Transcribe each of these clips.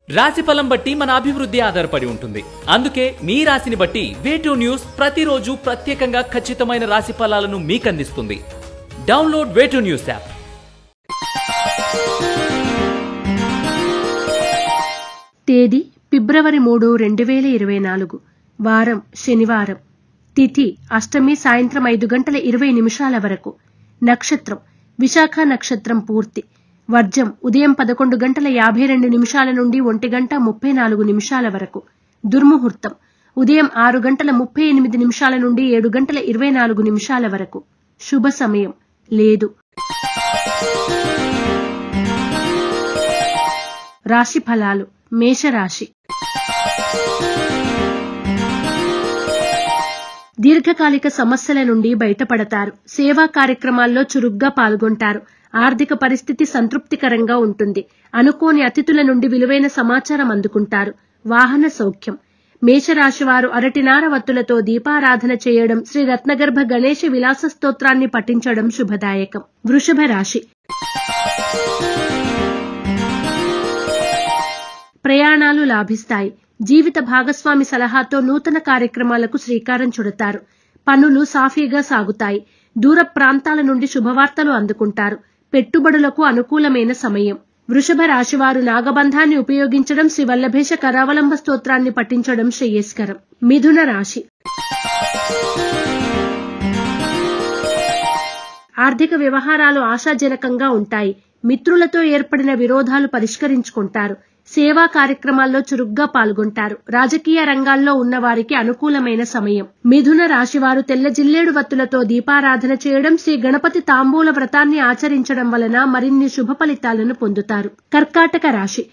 రాశిఫలం బట్టి మన అభివృద్ధి ఆధారపడి ఉంటుంది. అందుకే మీ రాశిని బట్టి వే2 న్యూస్ ప్రతిరోజు ప్రత్యేకంగా ఖచ్చితమైన రాశి ఫలాలను మీకు అందిస్తుంది. Download way two news app. తేదీ ఫిబ్రవరి 3, 2024. వారం శనివారం. తిథి అష్టమి సాయంత్రం 5:20 వరకు. నక్షత్రం విశాఖ నక్షత్రం పూర్తి. వర్జం ఉదయం 11:52 నుండి 1:34 వరకు. దుర్ముహూర్తం ఉదయం 6:38 నుండి 7:24 వరకు. శుభ సమయం లేదు. రాశి ఫలాలు. మేషరాశి. దీర్ఘకాలిక సమస్యల నుండి బయటపడతారు. సేవా కార్యక్రమాల్లో చురుగ్గా పాల్గొంటారు. ఆర్థిక పరిస్థితి సంతృప్తికరంగా ఉంటుంది. అనుకోని అతిథుల నుండి విలువైన సమాచారం అందుకుంటారు. వాహన సౌఖ్యం. మేషరాశి వారు అరటినార వత్తులతో దీపారాధన చేయడం, శ్రీ రత్నగర్భ గణేశ విలాస స్తోత్రాన్ని పఠించడం శుభదాయకం. వృషభ రాశి. ప్రయాణాలు లాభిస్తాయి. జీవిత భాగస్వామి సలహాతో నూతన కార్యక్రమాలకు శ్రీకారం చుడతారు. పనులు సాఫీగా సాగుతాయి. దూర ప్రాంతాల నుండి శుభవార్తలు అందుకుంటారు. పెట్టుబడులకు అనుకూలమైన సమయం. వృషభ రాశివారు నాగబంధాన్ని ఉపయోగించడం, శ్రీ వల్లభేశ కరావలంబ స్తోత్రాన్ని పఠించడం శ్రేయస్కరం. మిథున రాశి. ఆర్థిక వ్యవహారాలు ఆశాజనకంగా ఉంటాయి. మిత్రులతో ఏర్పడిన విరోధాలు పరిష్కరించుకుంటారు. సేవా కార్యక్రమాల్లో చురుగ్గా పాల్గొంటారు. రాజకీయ రంగాల్లో ఉన్న వారికి అనుకూలమైన సమయం. మిథున రాశివారు తెల్ల జిల్లేడు వత్తులతో దీపారాధన చేయడం, శ్రీ గణపతి తాంబూల వ్రతాన్ని ఆచరించడం వలన మరిన్ని శుభ ఫలితాలను పొందుతారు. కర్కాటక రాశి.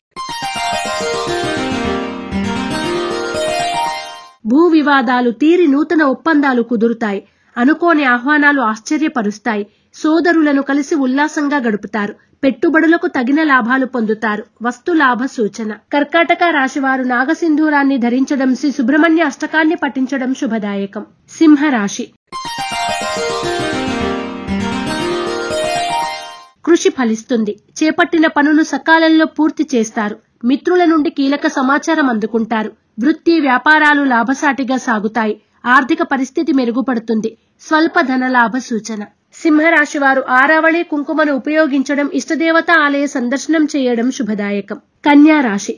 భూ వివాదాలు తీరి నూతన ఒప్పందాలు కుదురుతాయి. అనుకోని ఆహ్వానాలు ఆశ్చర్యపరుస్తాయి. సోదరులను కలిసి ఉల్లాసంగా గడుపుతారు. పెట్టుబడులకు తగిన లాభాలు పొందుతారు. వస్తు లాభ సూచన. కర్కాటక రాశివారు నాగసింధూరాన్ని ధరించడం, శ్రీ సుబ్రహ్మణ్య అష్టకాన్ని పఠించడం శుభదాయకం. సింహరాశి. కృషి ఫలిస్తుంది. చేపట్టిన పనులు సకాలంలో పూర్తి చేస్తారు. మిత్రుల నుండి కీలక సమాచారం అందుకుంటారు. వృత్తి వ్యాపారాలు లాభసాటిగా సాగుతాయి. ఆర్థిక పరిస్థితి మెరుగుపడుతుంది. స్వల్ప ధన లాభ సూచన. సింహరాశి వారు ఆరావళి కుంకుమను ఉపయోగించడం, ఇష్టదేవత ఆలయ సందర్శనం చేయడం శుభదాయకం. కన్యా రాశి.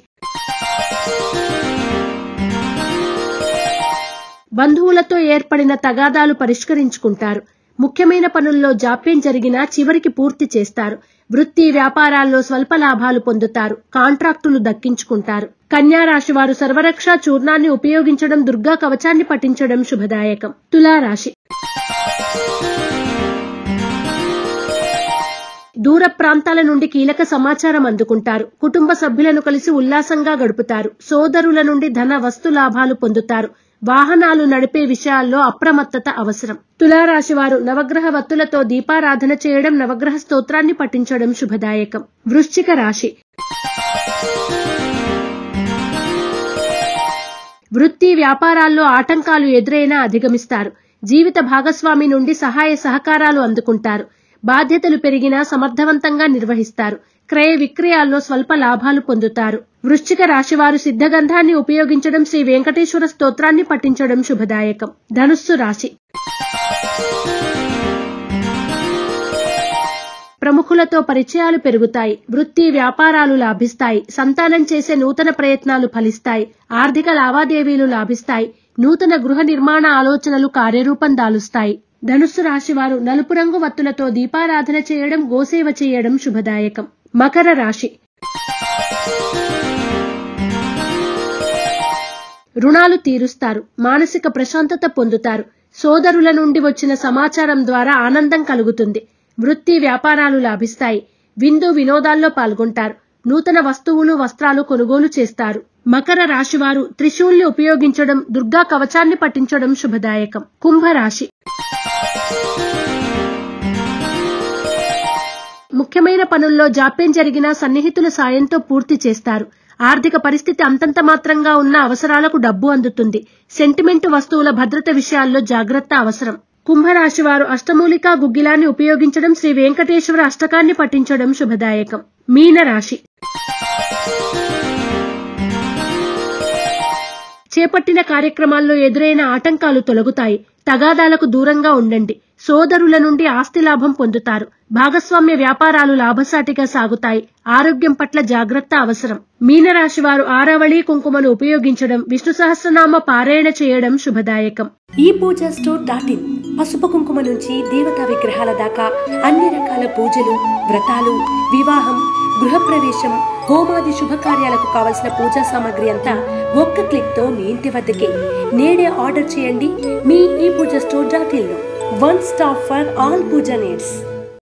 బంధువులతో ఏర్పడిన తగాదాలు పరిష్కరించుకుంటారు. ముఖ్యమైన పనుల్లో జాప్యం జరిగినా చివరికి పూర్తి చేస్తారు. వృత్తి వ్యాపారాల్లో స్వల్ప లాభాలు పొందుతారు. కాంట్రాక్టులు దక్కించుకుంటారు. కన్యా రాశి వారు సర్వరక్ష చూర్ణాన్ని ఉపయోగించడం, దుర్గా కవచాన్ని పఠించడం శుభదాయకం. తులారాశి. దూర ప్రాంతాల నుండి కీలక సమాచారం అందుకుంటారు. కుటుంబ సభ్యులను కలిసి ఉల్లాసంగా గడుపుతారు. సోదరుల నుండి ధన వస్తు లాభాలు పొందుతారు. వాహనాలు నడిపే విషయాల్లో అప్రమత్తత అవసరం. తులారాశి వారు నవగ్రహ వత్తులతో దీపారాధన చేయడం, నవగ్రహ స్తోత్రాన్ని పఠించడం శుభదాయకం. వృశ్చిక రాశి. వృత్తి వ్యాపారాల్లో ఆటంకాలు ఎదురైనా అధిగమిస్తారు. జీవిత భాగస్వామి నుండి సహాయ సహకారాలు అందుకుంటారు. బాధ్యతలు పెరిగినా సమర్థవంతంగా నిర్వహిస్తారు. క్రయ విక్రయాల్లో స్వల్ప లాభాలు పొందుతారు. వృశ్చిక రాశివారు సిద్ధగంధాన్ని ఉపయోగించడం, శ్రీ వెంకటేశ్వర స్తోత్రాన్ని పఠించడం శుభదాయకం. ధనుస్సు రాశి. ప్రముఖులతో పరిచయాలు పెరుగుతాయి. వృత్తి వ్యాపారాలు లాభిస్తాయి. సంతానం చేసే నూతన ప్రయత్నాలు ఫలిస్తాయి. ఆర్థిక లావాదేవీలు లాభిస్తాయి. నూతన గృహ నిర్మాణ ఆలోచనలు కార్యరూపం దాలుస్తాయి. ధనుస్సు రాశివారు నలుపు రంగు వత్తులతో దీపారాధన చేయడం, గోసేవ చేయడం శుభదాయకం. మకర రాశి. రుణాలు తీరుస్తారు. మానసిక ప్రశాంతత పొందుతారు. సోదరుల నుండి వచ్చిన సమాచారం ద్వారా ఆనందం కలుగుతుంది. వృత్తి వ్యాపారాలు లాభిస్తాయి. విందు వినోదాల్లో పాల్గొంటారు. నూతన వస్తువులు వస్త్రాలు కొనుగోలు చేస్తారు. మకర రాశివారు త్రిశూల్ని ఉపయోగించడం, దుర్గా కవచాన్ని పఠించడం శుభదాయకం. కుంభరాశి. ముఖ్యమైన పనుల్లో జాప్యం జరిగినా సన్నిహితుల సాయంతో పూర్తి చేస్తారు. ఆర్థిక పరిస్థితి అంతంత మాత్రంగా ఉన్న అవసరాలకు డబ్బు అందుతుంది. సెంటిమెంటు వస్తువుల భద్రత విషయాల్లో జాగ్రత్త అవసరం. కుంభరాశి వారు అష్టమూలికా గుగ్గిలాన్ని ఉపయోగించడం, శ్రీ వెంకటేశ్వర అష్టకాన్ని పఠించడం శుభదాయకం. మీనరాశి. చేపట్టిన కార్యక్రమాల్లో ఎదురైన ఆటంకాలు తొలగుతాయి. తగాదాలకు దూరంగా ఉండండి. సోదరుల నుండి ఆస్తి లాభం పొందుతారు. భాగస్వామ్య వ్యాపారాలు లాభసాటిగా సాగుతాయి. ఆరోగ్యం పట్ల జాగ్రత్త అవసరం. మీనరాశి వారు ఆరావళి కుంకుమను ఉపయోగించడం, విష్ణు సహస్రనామ పారాయణ చేయడం శుభదాయకం. ఈ పూజా స్టోర్.in పసుపు కుంకుమ నుంచి దేవతా విగ్రహాల దాకా అన్ని రకాల పూజలు, వ్రతాలు, వివాహం, గృహప్రవేశం, హోమాది శుభకార్యాలకు కావలసిన పూజా సామాగ్రి అంతా ఒక్క క్లిక్ తో మీ ఇంటి వద్దకే. నేడే ఆర్డర్ చేయండి మీ ఈ పూజా స్టోర్.in లో. One stop for all puja needs.